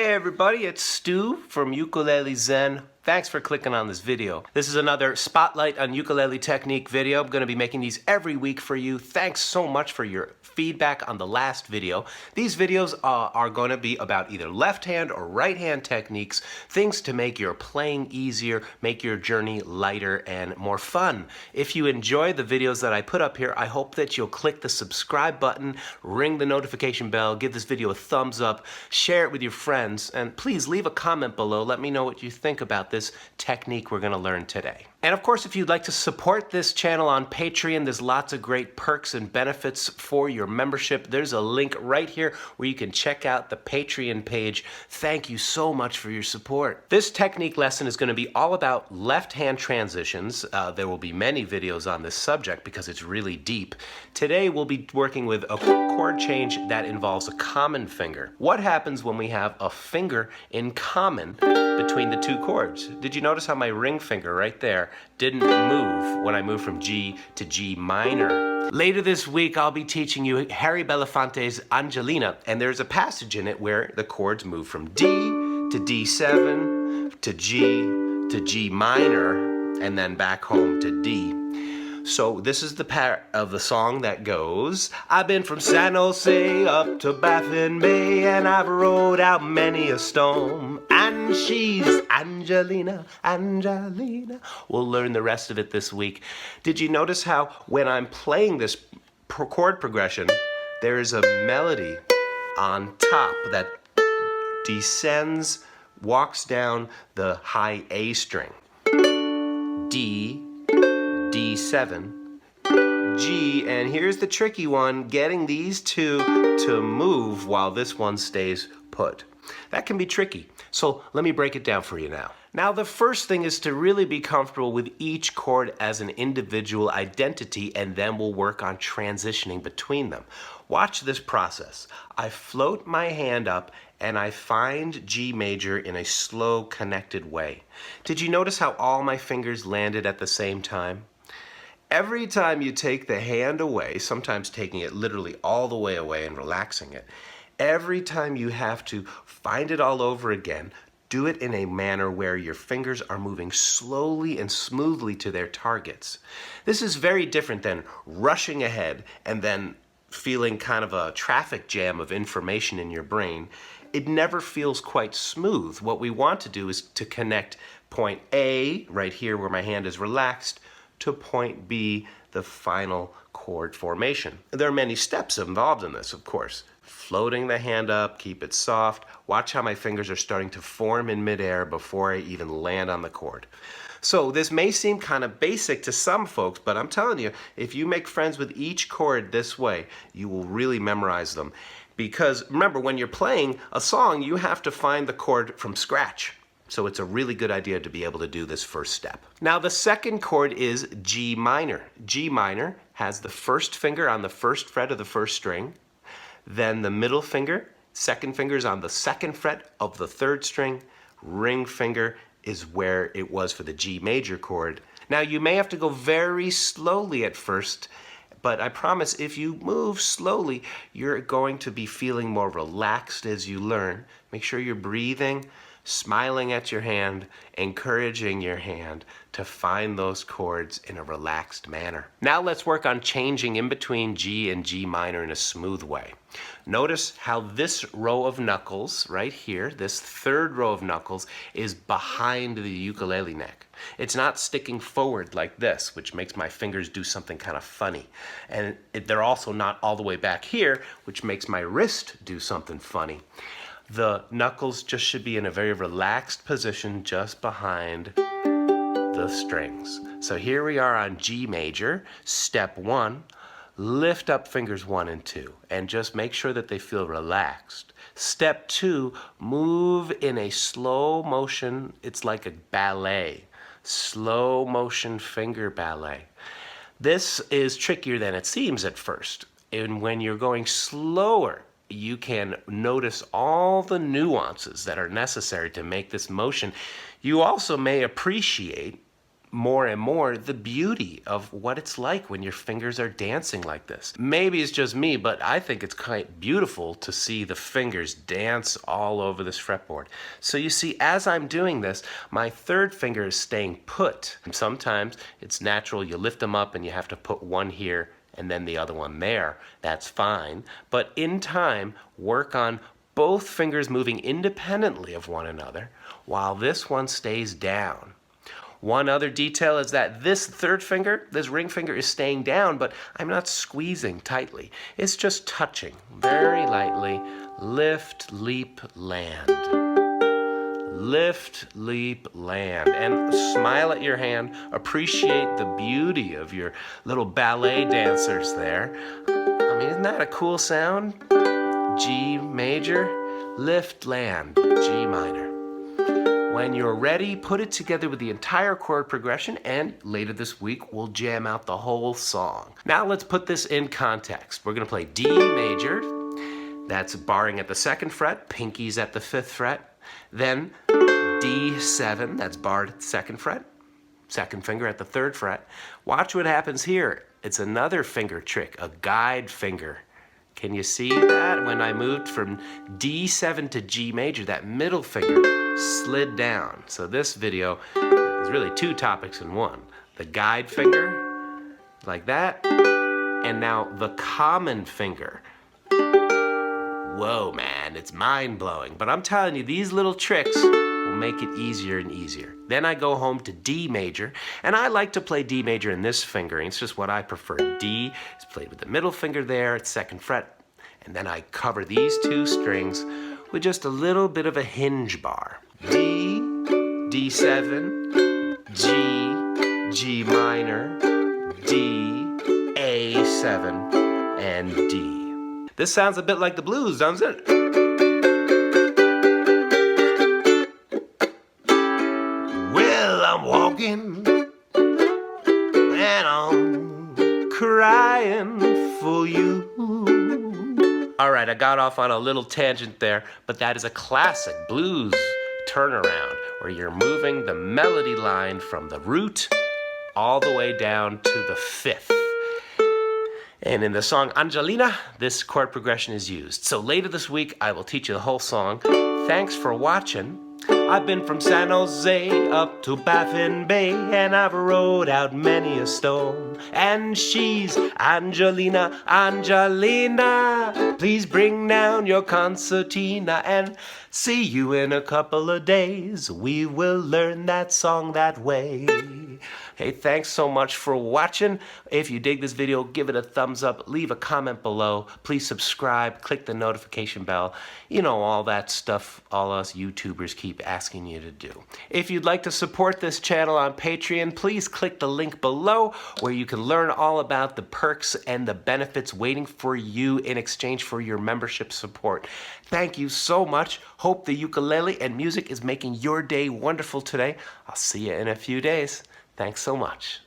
Hey everybody, it's Stu from Ukulele Zen. Thanks for clicking on this video. This is another Spotlight on Ukulele Technique video. I'm going to be making these every week for you. Thanks so much for your feedback on the last video. These videos are going to be about either left hand or right hand techniques, things to make your playing easier, make your journey lighter and more fun. If you enjoy the videos that I put up here, I hope that you'll click the subscribe button, ring the notification bell, give this video a thumbs up, share it with your friends, and please leave a comment below. Let me know what you think about this technique we're going to learn today. And of course, if you'd like to support this channel on Patreon, there's lots of great perks and benefits for your membership. There's a link right here where you can check out the Patreon page. Thank you so much for your support. This technique lesson is going to be all about left hand transitions. There will be many videos on this subject because it's really deep. Today we'll be working with a chord change that involves a common finger. What happens when we have a finger in common between the two chords? Did you notice how my ring finger right there didn't move when I moved from G to G minor? Later this week, I'll be teaching you Harry Belafonte's Angelina, and there's a passage in it where the chords move from D to D7 to G minor, and then back home to D. So this is the part of the song that goes, I've been from San Jose up to Baffin Bay, and I've rode out many a storm, and she's Angelina, Angelina. We'll learn the rest of it this week. Did you notice how when I'm playing this chord progression, there is a melody on top that descends, walks down the high A string. D, D7, G, and here's the tricky one, getting these two to move while this one stays put. That can be tricky, so let me break it down for you now. Now, the first thing is to really be comfortable with each chord as an individual identity, and then we'll work on transitioning between them. Watch this process. I float my hand up and I find G major in a slow, connected way. Did you notice how all my fingers landed at the same time? Every time you take the hand away, sometimes taking it literally all the way away and relaxing it, every time you have to find it all over again, do it in a manner where your fingers are moving slowly and smoothly to their targets. This is very different than rushing ahead and then feeling kind of a traffic jam of information in your brain. It never feels quite smooth. What we want to do is to connect point A, right here where my hand is relaxed, to point B, the final chord formation. There are many steps involved in this, of course. Floating the hand up, keep it soft. Watch how my fingers are starting to form in midair before I even land on the chord. So this may seem kind of basic to some folks, but I'm telling you, if you make friends with each chord this way, you will really memorize them. Because remember, when you're playing a song, you have to find the chord from scratch. So it's a really good idea to be able to do this first step. Now the second chord is G minor. G minor has the first finger on the first fret of the first string, then the middle finger, second finger is on the second fret of the third string, ring finger is where it was for the G major chord. Now you may have to go very slowly at first, but I promise if you move slowly, you're going to be feeling more relaxed as you learn. Make sure you're breathing, smiling at your hand, encouraging your hand to find those chords in a relaxed manner. Now let's work on changing in between G and G minor in a smooth way. Notice how this row of knuckles right here, this third row of knuckles, is behind the ukulele neck. It's not sticking forward like this, which makes my fingers do something kind of funny. And they're also not all the way back here, which makes my wrist do something funny. The knuckles just should be in a very relaxed position just behind the strings. So here we are on G major, step 1. Lift up fingers 1 and 2 and just make sure that they feel relaxed. Step 2, move in a slow motion. It's like a ballet, slow motion finger ballet. This is trickier than it seems at first. And when you're going slower, you can notice all the nuances that are necessary to make this motion. You also may appreciate more and more the beauty of what it's like when your fingers are dancing like this. Maybe it's just me, but I think it's quite beautiful to see the fingers dance all over this fretboard. So you see, as I'm doing this, my third finger is staying put. And sometimes it's natural, you lift them up and you have to put one here and then the other one there. That's fine. But in time, work on both fingers moving independently of one another while this one stays down. One other detail is that this third finger, this ring finger, is staying down, but I'm not squeezing tightly. It's just touching very lightly. Lift, leap, land. Lift, leap, land. And smile at your hand. Appreciate the beauty of your little ballet dancers there. I mean, isn't that a cool sound? G major, lift, land, G minor. When you're ready, put it together with the entire chord progression, and later this week we'll jam out the whole song. Now let's put this in context. We're going to play D major. That's barring at the 2nd fret, pinkies at the 5th fret. Then D7, that's barred at the 2nd fret, 2nd finger at the 3rd fret. Watch what happens here. It's another finger trick, a guide finger. Can you see that? When I moved from D7 to G major, that middle finger slid down. So this video is really 2 topics in one. The guide finger, like that, and now the common finger. Whoa, man, it's mind-blowing. But I'm telling you, these little tricks will make it easier and easier. Then I go home to D major, and I like to play D major in this fingering. It's just what I prefer. D is played with the middle finger there at 2nd fret, and then I cover these 2 strings with just a little bit of a hinge bar. D, D7, G, G minor, D, A7, and D. This sounds a bit like the blues, doesn't it? Well, I'm walking and I'm crying for you. All right, I got off on a little tangent there, but that is a classic blues turnaround where you're moving the melody line from the root all the way down to the 5th. And in the song Angelina, this chord progression is used. So later this week, I will teach you the whole song. Thanks for watching. I've been from San Jose up to Baffin Bay, and I've rode out many a stone. And she's Angelina, Angelina. Please bring down your concertina and see you in a couple of days. We will learn that song that way. Hey, thanks so much for watching. If you dig this video, give it a thumbs up, leave a comment below. Please subscribe, click the notification bell. You know, all that stuff all us YouTubers keep asking you to do. If you'd like to support this channel on Patreon, please click the link below where you can learn all about the perks and the benefits waiting for you in exchange for your membership support. Thank you so much. Hope the ukulele and music is making your day wonderful today. I'll see you in a few days. Thanks so much.